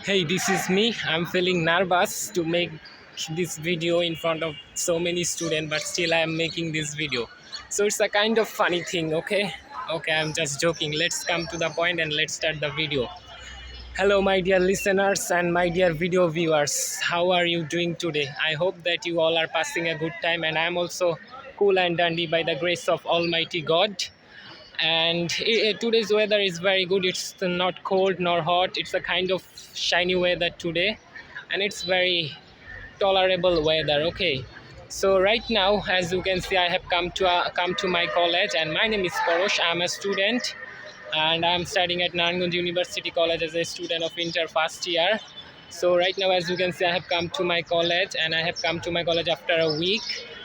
Hey, this is me. I'm feeling nervous to make this video in front of so many students, but still I am making this video. So it's a kind of funny thing, okay? Okay, I'm just joking. Let's come to the point and let's start the video. Hello, my dear listeners and my dear video viewers. How are you doing today? I hope that you all are passing a good time, and I'm also cool and dandy by the grace of Almighty God. And today's weather is very good. It's not cold nor hot. It's a kind of shiny weather today, and it's very tolerable weather. Okay, so right now, as you can see, I have come to my college, and my name is Porosh. I'm a student, and I'm studying at Naranganj University College as a student of inter first year. So right now, as you can see, I have come to my college, and I have come to my college after a week.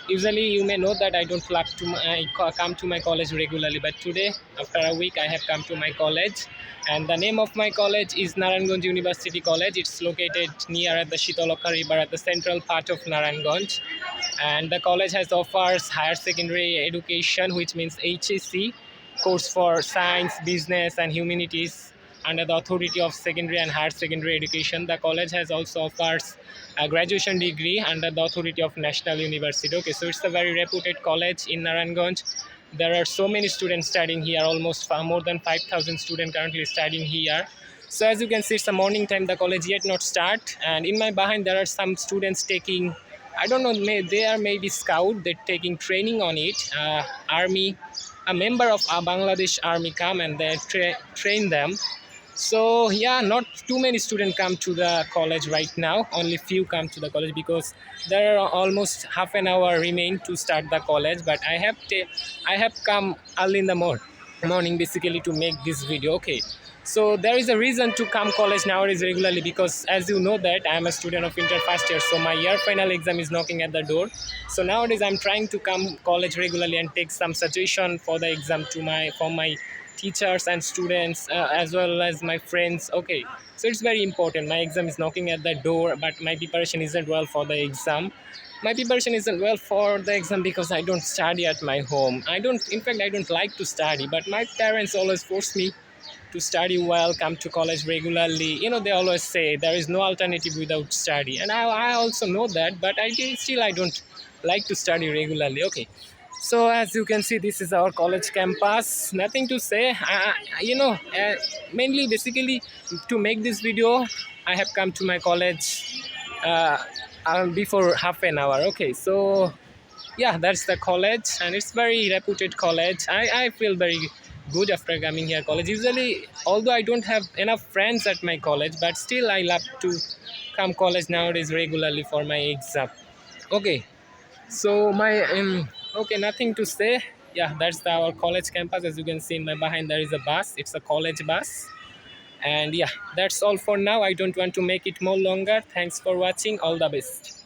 Usually, you may know that I don't like to come to my college regularly, but today, after a week, I have come to my college, and the name of my college is Naranganj University College. It's located near at the Shitolokha River at the central part of Naranganj, and the college has offers higher secondary education, which means HSC course for science, business, and humanities under the authority of secondary and higher secondary education. The college has also offers a graduation degree under the authority of National University. Okay, so it's a very reputed college in Naranganj. There are so many students studying here, almost more than 5,000 students currently studying here. So as you can see, it's the morning time. The college yet not start, and in my behind there are some students taking, I don't know, they are maybe scout. They're taking training on it. Army, a member of our Bangladesh Army come and they train them. So yeah, not too many students come to the college right now. Only few come to the college because there are almost half an hour remain to start the college. But I have come early in the morning basically to make this video. Okay, so there is a reason to come college nowadays regularly, because as you know that I am a student of inter first year, so my year final exam is knocking at the door. So nowadays I'm trying to come college regularly and take some suggestion for the exam from my teachers and students, as well as my friends. Okay, so it's very important. My exam is knocking at the door, but my preparation isn't well for the exam. My preparation isn't well for the exam because I don't study at my home. I don't like to study, but my parents always force me to study well, come to college regularly. They always say there is no alternative without study, and I also know that, but I don't like to study regularly. Okay, so as you can see, this is our college campus. Nothing to say. Mainly, basically, to make this video, I have come to my college uh, before half an hour. Okay, so yeah, that's the college, and it's very reputed college. I feel very good after coming here college. Usually, although I don't have enough friends at my college, but still I love to come college nowadays regularly for my exam. Okay, so okay, nothing to say. Yeah, that's our college campus. As you can see in my behind, there is a bus. It's a college bus. And yeah, that's all for now. I don't want to make it more longer. Thanks for watching. All the best.